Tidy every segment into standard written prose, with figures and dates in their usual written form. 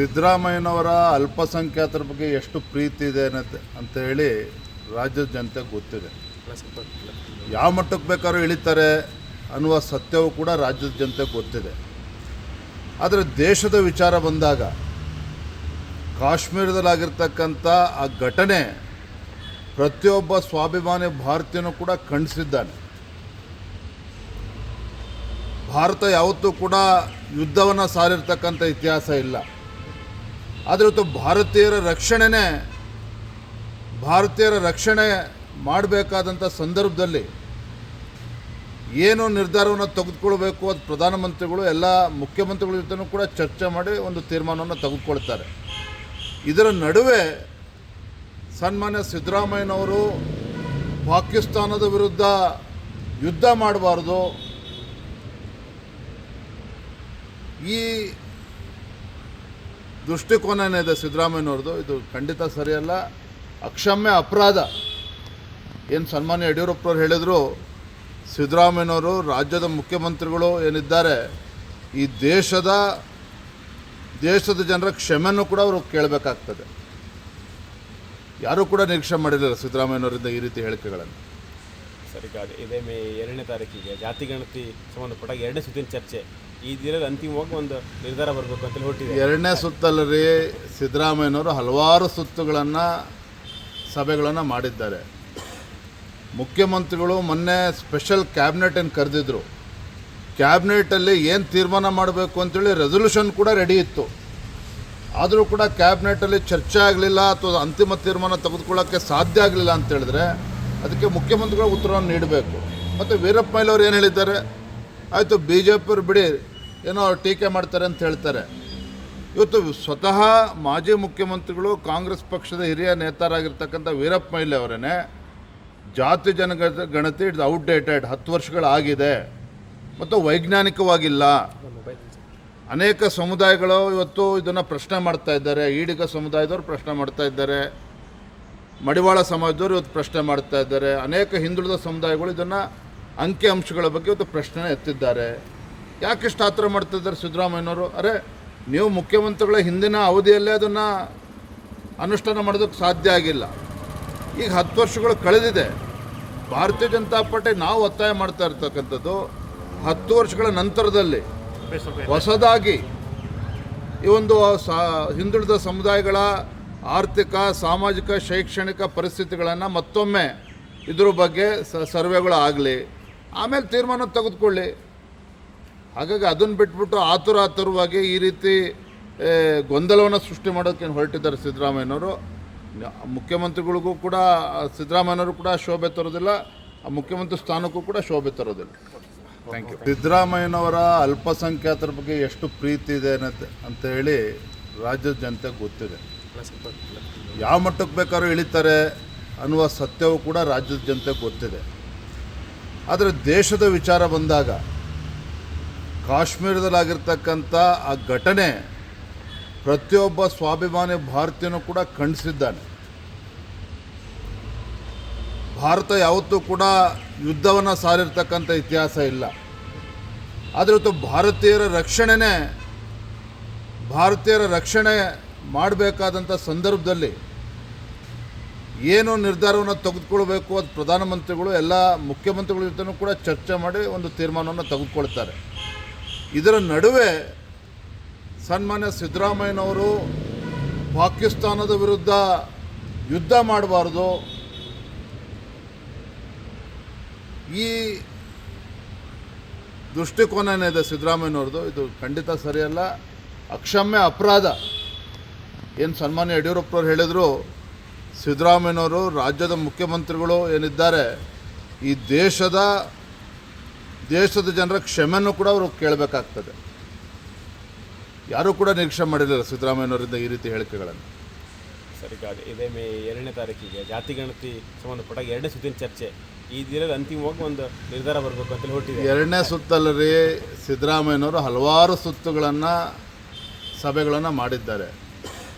ಸಿದ್ದರಾಮಯ್ಯನವರ ಅಲ್ಪಸಂಖ್ಯಾತರ ಬಗ್ಗೆ ಎಷ್ಟು ಪ್ರೀತಿ ಇದೆ ಅಂತ ಹೇಳಿ ರಾಜ್ಯದ ಜನತೆಗೆ ಗೊತ್ತಿದೆ. ಯಾವ ಮಟ್ಟಕ್ಕೆ ಬೇಕಾದ್ರೂ ಇಳಿತಾರೆ ಅನ್ನುವ ಸತ್ಯವೂ ಕೂಡ ರಾಜ್ಯದ ಜನತೆಗೆ ಗೊತ್ತಿದೆ. ಆದರೆ ದೇಶದ ವಿಚಾರ ಬಂದಾಗ ಕಾಶ್ಮೀರದಲ್ಲಾಗಿರ್ತಕ್ಕಂಥ ಆ ಘಟನೆ ಪ್ರತಿಯೊಬ್ಬ ಸ್ವಾಭಿಮಾನಿ ಭಾರತೀಯನೂ ಕೂಡ ಖಂಡಿಸಿದ್ದಾನೆ. ಭಾರತ ಯಾವತ್ತೂ ಕೂಡ ಯುದ್ಧವನ್ನು ಸಾರಿರ್ತಕ್ಕಂಥ ಇತಿಹಾಸ ಇಲ್ಲ. ಆದರೆ ಇವತ್ತು ಭಾರತೀಯರ ರಕ್ಷಣೆ ಮಾಡಬೇಕಾದಂಥ ಸಂದರ್ಭದಲ್ಲಿ ಏನು ನಿರ್ಧಾರವನ್ನು ತೆಗೆದುಕೊಳ್ಬೇಕು ಅದು ಪ್ರಧಾನಮಂತ್ರಿಗಳು ಎಲ್ಲ ಮುಖ್ಯಮಂತ್ರಿಗಳ ಜೊತೆನೂ ಕೂಡ ಚರ್ಚೆ ಮಾಡಿ ಒಂದು ತೀರ್ಮಾನವನ್ನು ತೆಗೆದುಕೊಳ್ತಾರೆ. ಇದರ ನಡುವೆ ಸನ್ಮಾನ್ಯ ಸಿದ್ದರಾಮಯ್ಯನವರು ಪಾಕಿಸ್ತಾನದ ವಿರುದ್ಧ ಯುದ್ಧ ಮಾಡಬಾರ್ದು, ಈ ದೃಷ್ಟಿಕೋನ ಏನಿದೆ ಸಿದ್ದರಾಮಯ್ಯನವ್ರದ್ದು, ಇದು ಖಂಡಿತ ಸರಿಯಲ್ಲ, ಅಕ್ಷಮ್ಯ ಅಪರಾಧ. ಏನು ಸನ್ಮಾನ್ಯ ಯಡಿಯೂರಪ್ಪನವ್ರು ಹೇಳಿದರು, ಸಿದ್ದರಾಮಯ್ಯನವರು ರಾಜ್ಯದ ಮುಖ್ಯಮಂತ್ರಿಗಳು ಏನಿದ್ದಾರೆ ಈ ದೇಶದ ಜನರ ಕ್ಷಮೆಯನ್ನು ಕೂಡ ಅವರು ಕೇಳಬೇಕಾಗ್ತದೆ. ಯಾರೂ ಕೂಡ ನಿರೀಕ್ಷೆ ಮಾಡಿರಲಿಲ್ಲ ಸಿದ್ದರಾಮಯ್ಯನವರಿಂದ ಈ ರೀತಿ ಹೇಳಿಕೆಗಳನ್ನು. ಸರಿ, ಇದೇ ಮೇ 2ನೇ ತಾರೀಕಿಗೆ ಜಾತಿ ಗಣತಿ ಸಂಬಂಧಪಟ್ಟ 2ನೇ ಸುತ್ತಿನ ಚರ್ಚೆ, ಈ ದಿನದಲ್ಲಿ ಅಂತಿಮವಾಗಿ ಒಂದು ನಿರ್ಧಾರ ಬರಬೇಕು ಅಂತೇಳಿ ಹೊರಟಿದೆ. 2ನೇ ಸುತ್ತಲ್ಲಿ ಸಿದ್ದರಾಮಯ್ಯನವರು ಹಲವಾರು ಸಭೆಗಳನ್ನು ಮಾಡಿದ್ದಾರೆ. ಮುಖ್ಯಮಂತ್ರಿಗಳು ಮೊನ್ನೆ ಸ್ಪೆಷಲ್ ಕ್ಯಾಬಿನೆಟನ್ನು ಕರೆದಿದ್ರು. ಕ್ಯಾಬಿನೆಟಲ್ಲಿ ಏನು ತೀರ್ಮಾನ ಮಾಡಬೇಕು ಅಂತೇಳಿ ರೆಸೊಲ್ಯೂಷನ್ ಕೂಡ ರೆಡಿ ಇತ್ತು. ಆದರೂ ಕೂಡ ಕ್ಯಾಬಿನೆಟಲ್ಲಿ ಚರ್ಚೆ ಆಗಲಿಲ್ಲ ಅಥವಾ ಅಂತಿಮ ತೀರ್ಮಾನ ತೆಗೆದುಕೊಳ್ಳೋಕ್ಕೆ ಸಾಧ್ಯ ಆಗಲಿಲ್ಲ ಅಂತೇಳಿದ್ರೆ ಅದಕ್ಕೆ ಮುಖ್ಯಮಂತ್ರಿಗಳು ಉತ್ತರವನ್ನು ನೀಡಬೇಕು. ಮತ್ತು ವೀರಪ್ಪ ಮೊಯ್ಲಿಯವರು ಏನು ಹೇಳಿದ್ದಾರೆ, ಆಯಿತು BJPಯವರು ಬಿಡಿ, ಏನೋ ಟೀಕೆ ಮಾಡ್ತಾರೆ ಅಂತ ಹೇಳ್ತಾರೆ. ಇವತ್ತು ಸ್ವತಃ ಮಾಜಿ ಮುಖ್ಯಮಂತ್ರಿಗಳು ಕಾಂಗ್ರೆಸ್ ಪಕ್ಷದ ಹಿರಿಯ ನೇತಾರಾಗಿರ್ತಕ್ಕಂಥ ವೀರಪ್ಪ ಮೊಯ್ಲಿ ಅವರೇ ಜಾತಿ ಜನಗಣತಿ ಇಟ್ಸ್ ಔಟ್ಡೇಟೆಡ್, 10 ವರ್ಷಗಳಾಗಿದೆ ಮತ್ತು ವೈಜ್ಞಾನಿಕವಾಗಿಲ್ಲ. ಅನೇಕ ಸಮುದಾಯಗಳು ಇವತ್ತು ಇದನ್ನು ಪ್ರಶ್ನೆ ಮಾಡ್ತಾ ಇದ್ದಾರೆ. ಈಡಿಗ ಸಮುದಾಯದವರು ಪ್ರಶ್ನೆ ಮಾಡ್ತಾ ಇದ್ದಾರೆ, ಮಡಿವಾಳ ಸಮಾಜದವರು ಇವತ್ತು ಪ್ರಶ್ನೆ ಮಾಡ್ತಾ ಇದ್ದಾರೆ, ಅನೇಕ ಹಿಂದುಳಿದ ಸಮುದಾಯಗಳು ಇದನ್ನು ಅಂಕಿ ಅಂಶಗಳ ಬಗ್ಗೆ ಇವತ್ತು ಪ್ರಶ್ನೆ ಎತ್ತಿದ್ದಾರೆ. ಯಾಕೆಷ್ಟು ಆತರ ಮಾಡ್ತಿದ್ದಾರೆ ಸಿದ್ದರಾಮಯ್ಯನವರು? ಅರೆ, ನೀವು ಮುಖ್ಯಮಂತ್ರಿಗಳ ಹಿಂದಿನ ಅವಧಿಯಲ್ಲೇ ಅದನ್ನು ಅನುಷ್ಠಾನ ಮಾಡೋದಕ್ಕೆ ಸಾಧ್ಯ ಆಗಿಲ್ಲ. ಈಗ 10 ವರ್ಷಗಳು ಕಳೆದಿದೆ. ಭಾರತೀಯ ಜನತಾ ಪಾರ್ಟಿ ನಾವು ಒತ್ತಾಯ ಮಾಡ್ತಾ ಇರ್ತಕ್ಕಂಥದ್ದು 10 ವರ್ಷಗಳ ನಂತರದಲ್ಲಿ ಹೊಸದಾಗಿ ಈ ಒಂದು ಹಿಂದುಳಿದ ಸಮುದಾಯಗಳ ಆರ್ಥಿಕ, ಸಾಮಾಜಿಕ, ಶೈಕ್ಷಣಿಕ ಪರಿಸ್ಥಿತಿಗಳನ್ನು ಮತ್ತೊಮ್ಮೆ ಇದ್ರ ಬಗ್ಗೆ ಸರ್ವೆಗಳು ಆಗಲಿ, ಆಮೇಲೆ ತೀರ್ಮಾನ ತೆಗೆದುಕೊಳ್ಳಿ. ಹಾಗಾಗಿ ಅದನ್ನು ಬಿಟ್ಬಿಟ್ಟು ಆತುರವಾಗಿ ಈ ರೀತಿ ಗೊಂದಲವನ್ನು ಸೃಷ್ಟಿ ಮಾಡೋಕ್ಕೆ ಹೊರಟಿದ್ದಾರೆ ಸಿದ್ದರಾಮಯ್ಯನವರು. ಮುಖ್ಯಮಂತ್ರಿಗಳಿಗೂ ಕೂಡ ಸಿದ್ದರಾಮಯ್ಯನವರು ಕೂಡ ಶೋಭೆ ತರೋದಿಲ್ಲ, ಆ ಮುಖ್ಯಮಂತ್ರಿ ಸ್ಥಾನಕ್ಕೂ ಕೂಡ ಶೋಭೆ ತರೋದಿಲ್ಲ. Thank you. ಸಿದ್ದರಾಮಯ್ಯನವರ ಅಲ್ಪಸಂಖ್ಯಾತರ ಬಗ್ಗೆ ಎಷ್ಟು ಪ್ರೀತಿ ಇದೆ ಅಂತ ಹೇಳಿ ರಾಜ್ಯದ ಜನತೆಗೆ ಗೊತ್ತಿದೆ. ಯಾವ ಮಟ್ಟಕ್ಕೆ ಬೇಕಾದ್ರೂ ಇಳಿತಾರೆ ಅನ್ನುವ ಸತ್ಯವೂ ಕೂಡ ರಾಜ್ಯದ ಜನತೆಗೆ ಗೊತ್ತಿದೆ. ಆದರೆ ದೇಶದ ವಿಚಾರ ಬಂದಾಗ ಕಾಶ್ಮೀರದಲ್ಲಾಗಿರ್ತಕ್ಕಂಥ ಆ ಘಟನೆ ಪ್ರತಿಯೊಬ್ಬ ಸ್ವಾಭಿಮಾನಿ ಭಾರತೀಯನೂ ಕೂಡ ಖಂಡಿಸಿದ್ದಾನೆ. ಭಾರತ ಯಾವತ್ತೂ ಕೂಡ ಯುದ್ಧವನ್ನು ಸಾರಿರ್ತಕ್ಕಂಥ ಇತಿಹಾಸ ಇಲ್ಲ. ಆದರೆ ಇವತ್ತು ಭಾರತೀಯರ ರಕ್ಷಣೆ ಮಾಡಬೇಕಾದಂಥ ಸಂದರ್ಭದಲ್ಲಿ ಏನು ನಿರ್ಧಾರವನ್ನು ತೆಗೆದುಕೊಳ್ಬೇಕು ಅದು ಪ್ರಧಾನಮಂತ್ರಿಗಳು ಎಲ್ಲ ಮುಖ್ಯಮಂತ್ರಿಗಳ ಜೊತೆನೂ ಕೂಡ ಚರ್ಚೆ ಮಾಡಿ ಒಂದು ತೀರ್ಮಾನವನ್ನು ತೆಗೆದುಕೊಳ್ತಾರೆ. ಇದರ ನಡುವೆ ಸನ್ಮಾನ್ಯ ಸಿದ್ದರಾಮಯ್ಯನವರು ಪಾಕಿಸ್ತಾನದ ವಿರುದ್ಧ ಯುದ್ಧ ಮಾಡಬಾರ್ದು, ಈ ದೃಷ್ಟಿಕೋನ ಏನಿದೆ ಸಿದ್ದರಾಮಯ್ಯನವ್ರದ್ದು, ಇದು ಖಂಡಿತ ಸರಿಯಲ್ಲ, ಅಕ್ಷಮ್ಯ ಅಪರಾಧ. ಏನು ಸನ್ಮಾನ್ಯ ಯಡಿಯೂರಪ್ಪನವ್ರು ಹೇಳಿದರು, ಸಿದ್ದರಾಮಯ್ಯನವರು ರಾಜ್ಯದ ಮುಖ್ಯಮಂತ್ರಿಗಳು ಏನಿದ್ದಾರೆ ಈ ದೇಶದ ಜನರ ಕ್ಷಮೆಯನ್ನು ಕೂಡ ಅವರು ಕೇಳಬೇಕಾಗ್ತದೆ. ಯಾರೂ ಕೂಡ ನಿರೀಕ್ಷೆ ಮಾಡಿರಲಿಲ್ಲ ಸಿದ್ದರಾಮಯ್ಯನವರಿಂದ ಈ ರೀತಿ ಹೇಳಿಕೆಗಳನ್ನು. ಸರಿ, ಇದೇ ಮೇ 2ನೇ ತಾರೀಕಿಗೆ ಜಾತಿ ಗಣತಿ ಸಂಬಂಧಪಟ್ಟ 2ನೇ ಸುತ್ತಿನ ಚರ್ಚೆ, ಈ ದಿನದಲ್ಲಿ ಅಂತಿಮವಾಗಿ ಒಂದು ನಿರ್ಧಾರ ಬರಬೇಕು ಅಂತೇಳಿ ಹೊರಟಿದೆ. 2ನೇ ಸುತ್ತಲ್ಲಿ ಸಿದ್ದರಾಮಯ್ಯನವರು ಹಲವಾರು ಸಭೆಗಳನ್ನು ಮಾಡಿದ್ದಾರೆ.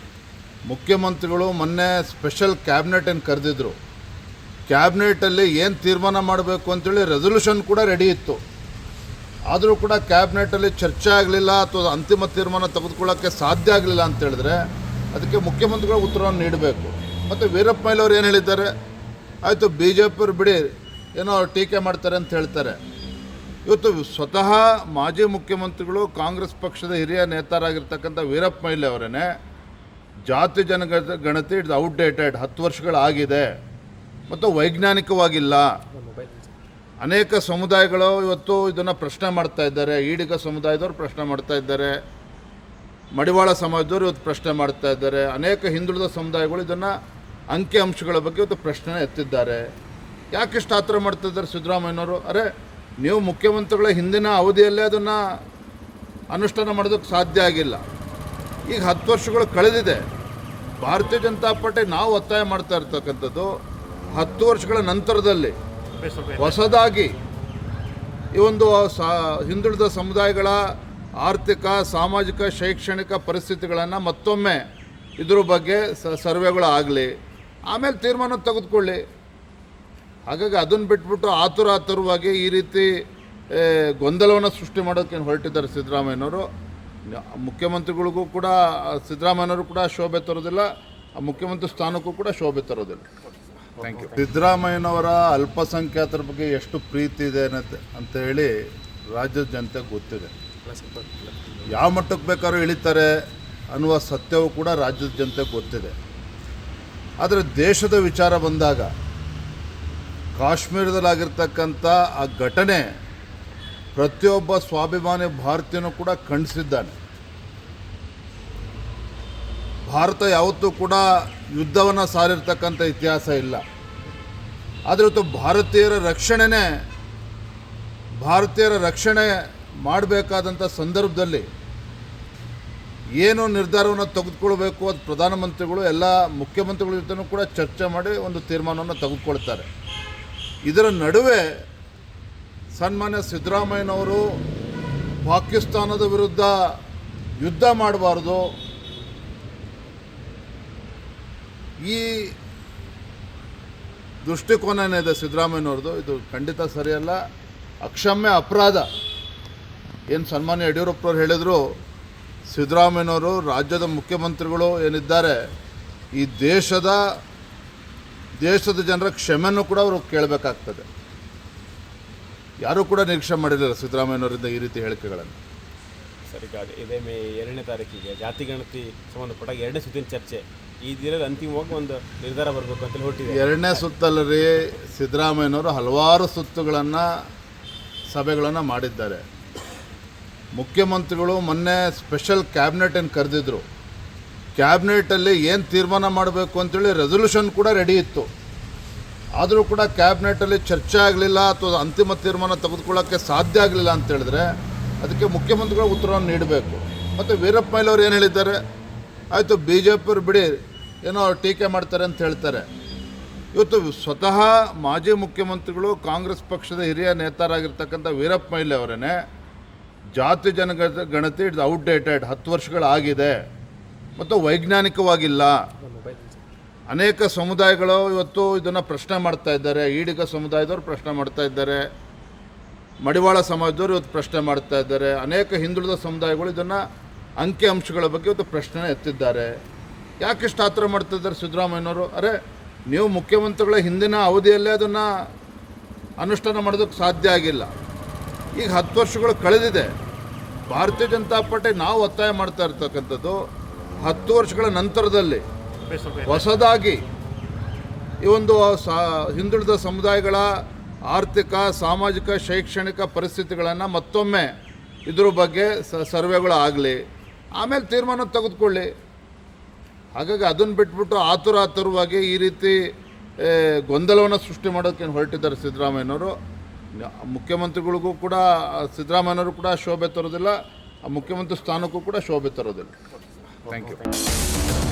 ಮುಖ್ಯಮಂತ್ರಿಗಳು ಮೊನ್ನೆ ಸ್ಪೆಷಲ್ ಕ್ಯಾಬಿನೆಟನ್ನು ಕರೆದಿದ್ರು. ಕ್ಯಾಬಿನೆಟಲ್ಲಿ ಏನು ತೀರ್ಮಾನ ಮಾಡಬೇಕು ಅಂತೇಳಿ ರೆಸೊಲ್ಯೂಷನ್ ಕೂಡ ರೆಡಿ ಇತ್ತು. ಆದರೂ ಕೂಡ ಕ್ಯಾಬಿನೆಟಲ್ಲಿ ಚರ್ಚೆ ಆಗಲಿಲ್ಲ ಅಥವಾ ಅಂತಿಮ ತೀರ್ಮಾನ ತೆಗೆದುಕೊಳ್ಳೋಕ್ಕೆ ಸಾಧ್ಯ ಆಗಲಿಲ್ಲ ಅಂತ ಹೇಳಿದ್ರೆ ಅದಕ್ಕೆ ಮುಖ್ಯಮಂತ್ರಿಗಳು ಉತ್ತರವನ್ನು ನೀಡಬೇಕು. ಮತ್ತು ವೀರಪ್ಪ ಮೊಯ್ಲಿ ಅವರು ಏನು ಹೇಳಿದ್ದಾರೆ, ಆಯಿತು ಬಿ ಜೆ ಪಿಯವರು ಬಿಡಿ ಏನೋ ಅವ್ರು ಟೀಕೆ ಮಾಡ್ತಾರೆ ಅಂತ ಹೇಳ್ತಾರೆ. ಇವತ್ತು ಸ್ವತಃ ಮಾಜಿ ಮುಖ್ಯಮಂತ್ರಿಗಳು ಕಾಂಗ್ರೆಸ್ ಪಕ್ಷದ ಹಿರಿಯ ನೇತಾರಾಗಿರ್ತಕ್ಕಂಥ ವೀರಪ್ಪ ಮೊಯ್ಲಿ ಅವರೇ ಜಾತಿ ಜನಗಣತಿ ಇಟ್ಸ್ ಔಟ್ಡೇಟೆಡ್, 10 ವರ್ಷಗಳಾಗಿದೆ ಮತ್ತು ವೈಜ್ಞಾನಿಕವಾಗಿಲ್ಲ. ಅನೇಕ ಸಮುದಾಯಗಳು ಇವತ್ತು ಇದನ್ನು ಪ್ರಶ್ನೆ ಮಾಡ್ತಾ ಇದ್ದಾರೆ. ಈಡಿಗ ಸಮುದಾಯದವರು ಪ್ರಶ್ನೆ ಮಾಡ್ತಾ ಇದ್ದಾರೆ, ಮಡಿವಾಳ ಸಮಾಜದವರು ಇವತ್ತು ಪ್ರಶ್ನೆ ಮಾಡ್ತಾ ಇದ್ದಾರೆ, ಅನೇಕ ಹಿಂದುಳಿದ ಸಮುದಾಯಗಳು ಇದನ್ನು ಅಂಕಿ ಅಂಶಗಳ ಬಗ್ಗೆ ಇವತ್ತು ಪ್ರಶ್ನೆ ಎತ್ತಿದ್ದಾರೆ. ಯಾಕಿಷ್ಟು ಆತರ ಮಾಡ್ತಿದ್ದಾರೆ ಸಿದ್ದರಾಮಯ್ಯನವರು? ಅರೆ ನೀವು ಮುಖ್ಯಮಂತ್ರಿಗಳ ಹಿಂದಿನ ಅವಧಿಯಲ್ಲೇ ಅದನ್ನು ಅನುಷ್ಠಾನ ಮಾಡೋದಕ್ಕೆ ಸಾಧ್ಯ ಆಗಿಲ್ಲ. ಈಗ 10 ವರ್ಷಗಳು ಕಳೆದಿದೆ. ಭಾರತೀಯ ಜನತಾ ಪಾರ್ಟಿ ನಾವು ಒತ್ತಾಯ ಮಾಡ್ತಾ ಇರ್ತಕ್ಕಂಥದ್ದು 10 ವರ್ಷಗಳ ನಂತರದಲ್ಲಿ ಹೊಸದಾಗಿ ಈ ಒಂದು ಹಿಂದುಳಿದ ಸಮುದಾಯಗಳ ಆರ್ಥಿಕ, ಸಾಮಾಜಿಕ, ಶೈಕ್ಷಣಿಕ ಪರಿಸ್ಥಿತಿಗಳನ್ನು ಮತ್ತೊಮ್ಮೆ ಇದ್ರ ಬಗ್ಗೆ ಸರ್ವೆಗಳು ಆಗಲಿ, ಆಮೇಲೆ ತೀರ್ಮಾನ ತೆಗೆದುಕೊಳ್ಳಿ. ಹಾಗಾಗಿ ಅದನ್ನು ಬಿಟ್ಬಿಟ್ಟು ಆತುರವಾಗಿ ಈ ರೀತಿ ಗೊಂದಲವನ್ನು ಸೃಷ್ಟಿ ಮಾಡೋಕ್ಕೆ ಹೊರಟಿದ್ದಾರೆ ಸಿದ್ದರಾಮಯ್ಯನವರು. ಮುಖ್ಯಮಂತ್ರಿಗಳಿಗೂ ಕೂಡ ಸಿದ್ದರಾಮಯ್ಯನವರು ಕೂಡ ಶೋಭೆ ತರೋದಿಲ್ಲ, ಆ ಮುಖ್ಯಮಂತ್ರಿ ಸ್ಥಾನಕ್ಕೂ ಕೂಡ ಶೋಭೆ ತರೋದಿಲ್ಲ. Thank you. ಸಿದ್ದರಾಮಯ್ಯನವರ ಅಲ್ಪಸಂಖ್ಯಾತರ ಬಗ್ಗೆ ಎಷ್ಟು ಪ್ರೀತಿ ಇದೆ ಅಂತ ಹೇಳಿ ರಾಜ್ಯದ ಜನತೆಗೆ ಗೊತ್ತಿದೆ. ಯಾವ ಮಟ್ಟಕ್ಕೆ ಬೇಕಾದ್ರೂ ಇಳಿತಾರೆ ಅನ್ನುವ ಸತ್ಯವೂ ಕೂಡ ರಾಜ್ಯದ ಜನತೆಗೆ ಗೊತ್ತಿದೆ. ಆದರೆ ದೇಶದ ವಿಚಾರ ಬಂದಾಗ ಕಾಶ್ಮೀರದಲ್ಲಾಗಿರ್ತಕ್ಕಂಥ ಆ ಘಟನೆ ಪ್ರತಿಯೊಬ್ಬ ಸ್ವಾಭಿಮಾನಿ ಭಾರತೀಯನೂ ಕೂಡ ಖಂಡಿಸಿದ್ದಾನೆ. ಭಾರತ ಯಾವತ್ತೂ ಕೂಡ ಯುದ್ಧವನ್ನು ಸಾರಿರ್ತಕ್ಕಂಥ ಇತಿಹಾಸ ಇಲ್ಲ. ಆದರೆ ಇವತ್ತು ಭಾರತೀಯರ ರಕ್ಷಣೆ ಮಾಡಬೇಕಾದಂಥ ಸಂದರ್ಭದಲ್ಲಿ ಏನು ನಿರ್ಧಾರವನ್ನು ತೆಗೆದುಕೊಳ್ಬೇಕು ಅದು ಪ್ರಧಾನಮಂತ್ರಿಗಳು ಎಲ್ಲ ಮುಖ್ಯಮಂತ್ರಿಗಳ ಜೊತೆನೂ ಕೂಡ ಚರ್ಚೆ ಮಾಡಿ ಒಂದು ತೀರ್ಮಾನವನ್ನು ತೆಗೆದುಕೊಳ್ತಾರೆ. ಇದರ ನಡುವೆ ಸನ್ಮಾನ್ಯ ಸಿದ್ದರಾಮಯ್ಯನವರು ಪಾಕಿಸ್ತಾನದ ವಿರುದ್ಧ ಯುದ್ಧ ಮಾಡಬಾರ್ದು, ಈ ದೃಷ್ಟಿಕೋನ ಏನಿದೆ ಸಿದ್ದರಾಮಯ್ಯನವ್ರದ್ದು, ಇದು ಖಂಡಿತ ಸರಿಯಲ್ಲ, ಅಕ್ಷಮ್ಯ ಅಪರಾಧ. ಏನು ಸನ್ಮಾನ್ಯ ಯಡಿಯೂರಪ್ಪನವ್ರು ಹೇಳಿದರು, ಸಿದ್ದರಾಮಯ್ಯನವರು ರಾಜ್ಯದ ಮುಖ್ಯಮಂತ್ರಿಗಳು ಏನಿದ್ದಾರೆ ಈ ದೇಶದ ಜನರ ಕ್ಷಮೆಯನ್ನು ಕೂಡ ಅವರು ಕೇಳಬೇಕಾಗ್ತದೆ. ಯಾರೂ ಕೂಡ ನಿರೀಕ್ಷೆ ಮಾಡಿರಲಿಲ್ಲ ಸಿದ್ದರಾಮಯ್ಯನವರಿಂದ ಈ ರೀತಿ ಹೇಳಿಕೆಗಳನ್ನು. ಸರಿ, ಇದೇ ಮೇ 2ನೇ ತಾರೀಕಿಗೆ ಜಾತಿ ಗಣತಿ ಸಂಬಂಧಪಟ್ಟಾಗ 2ನೇ ಸುತ್ತಿನ ಚರ್ಚೆ, ಈ ದಿನದ ಅಂತಿಮವಾಗಿ ಒಂದು ನಿರ್ಧಾರ ಬರಬೇಕು ಅಂತೇಳಿ ಹೊರಟಿದೆ. 2ನೇ ಸುತ್ತಲ್ಲಿ ಸಿದ್ದರಾಮಯ್ಯನವರು ಹಲವಾರು ಸುತ್ತುಗಳನ್ನು ಸಭೆಗಳನ್ನು ಮಾಡಿದ್ದಾರೆ. ಮುಖ್ಯಮಂತ್ರಿಗಳು ಮೊನ್ನೆ ಸ್ಪೆಷಲ್ ಕ್ಯಾಬಿನೆಟನ್ನು ಕರೆದಿದ್ದರು. ಕ್ಯಾಬಿನೆಟಲ್ಲಿ ಏನು ತೀರ್ಮಾನ ಮಾಡಬೇಕು ಅಂತೇಳಿ ರೆಸೊಲ್ಯೂಷನ್ ಕೂಡ ರೆಡಿ ಇತ್ತು. ಆದರೂ ಕೂಡ ಕ್ಯಾಬಿನೆಟಲ್ಲಿ ಚರ್ಚೆ ಆಗಲಿಲ್ಲ ಅಥವಾ ಅಂತಿಮ ತೀರ್ಮಾನ ತೆಗೆದುಕೊಳ್ಳೋಕ್ಕೆ ಸಾಧ್ಯ ಆಗಲಿಲ್ಲ ಅಂತ ಹೇಳಿದ್ರೆ ಅದಕ್ಕೆ ಮುಖ್ಯಮಂತ್ರಿಗಳು ಉತ್ತರವನ್ನು ನೀಡಬೇಕು. ಮತ್ತು ವೀರಪ್ಪ ಮೊಯ್ಲಿ ಅವರು ಏನು ಹೇಳಿದ್ದಾರೆ, ಆಯಿತು ಬಿ ಜೆ ಪಿಯವರು ಬಿಡಿ ಏನೋ ಅವ್ರು ಟೀಕೆ ಮಾಡ್ತಾರೆ ಅಂತ ಹೇಳ್ತಾರೆ. ಇವತ್ತು ಸ್ವತಃ ಮಾಜಿ ಮುಖ್ಯಮಂತ್ರಿಗಳು ಕಾಂಗ್ರೆಸ್ ಪಕ್ಷದ ಹಿರಿಯ ನೇತಾರಾಗಿರ್ತಕ್ಕಂಥ ವೀರಪ್ಪ ಮೊಯ್ಲಿ ಅವರೇ ಜಾತಿ ಜನಗಣತಿ ಇಟ್ಸ್ ಔಟ್ಡೇಟೆಡ್, 10 ವರ್ಷಗಳಾಗಿದೆ ಮತ್ತು ವೈಜ್ಞಾನಿಕವಾಗಿಲ್ಲ. ಅನೇಕ ಸಮುದಾಯಗಳು ಇವತ್ತು ಇದನ್ನು ಪ್ರಶ್ನೆ ಮಾಡ್ತಾ ಇದ್ದಾರೆ. ಈಡಿಗ ಸಮುದಾಯದವರು ಪ್ರಶ್ನೆ ಮಾಡ್ತಾ ಇದ್ದಾರೆ, ಮಡಿವಾಳ ಸಮಾಜದವರು ಇವತ್ತು ಪ್ರಶ್ನೆ ಮಾಡ್ತಾ ಇದ್ದಾರೆ, ಅನೇಕ ಹಿಂದುಳಿದ ಸಮುದಾಯಗಳು ಇದನ್ನು ಅಂಕಿ ಅಂಶಗಳ ಬಗ್ಗೆ ಇವತ್ತು ಪ್ರಶ್ನೆ ಎತ್ತಿದ್ದಾರೆ. ಯಾಕಿಷ್ಟು ಆತರ ಮಾಡ್ತಿದ್ದಾರೆ ಸಿದ್ದರಾಮಯ್ಯನವರು? ಅರೆ ನೀವು ಮುಖ್ಯಮಂತ್ರಿಗಳ ಹಿಂದಿನ ಅವಧಿಯಲ್ಲೇ ಅದನ್ನು ಅನುಷ್ಠಾನ ಮಾಡೋದಕ್ಕೆ ಸಾಧ್ಯ ಆಗಿಲ್ಲ. ಈಗ 10 ವರ್ಷಗಳು ಕಳೆದಿದೆ. ಭಾರತೀಯ ಜನತಾ ಪಾರ್ಟಿ ನಾವು ಒತ್ತಾಯ ಮಾಡ್ತಾ ಇರ್ತಕ್ಕಂಥದ್ದು 10 ವರ್ಷಗಳ ನಂತರದಲ್ಲಿ ಹೊಸದಾಗಿ ಈ ಒಂದು ಹಿಂದುಳಿದ ಸಮುದಾಯಗಳ ಆರ್ಥಿಕ, ಸಾಮಾಜಿಕ, ಶೈಕ್ಷಣಿಕ ಪರಿಸ್ಥಿತಿಗಳನ್ನು ಮತ್ತೊಮ್ಮೆ ಇದ್ರ ಬಗ್ಗೆ ಸರ್ವೆಗಳು ಆಗಲಿ, ಆಮೇಲೆ ತೀರ್ಮಾನ ತೆಗೆದುಕೊಳ್ಳಿ. ಹಾಗಾಗಿ ಅದನ್ನು ಬಿಟ್ಬಿಟ್ಟು ಆತುರವಾಗಿ ಈ ರೀತಿ ಗೊಂದಲವನ್ನು ಸೃಷ್ಟಿ ಮಾಡೋಕ್ಕೆ ಹೊರಟಿದ್ದಾರೆ ಸಿದ್ದರಾಮಯ್ಯನವರು. ಮುಖ್ಯಮಂತ್ರಿಗಳಿಗೂ ಕೂಡ ಸಿದ್ದರಾಮಯ್ಯನವರು ಕೂಡ ಶೋಭೆ ತರೋದಿಲ್ಲ, ಆ ಮುಖ್ಯಮಂತ್ರಿ ಸ್ಥಾನಕ್ಕೂ ಕೂಡ ಶೋಭೆ ತರೋದಿಲ್ಲ. Thank you.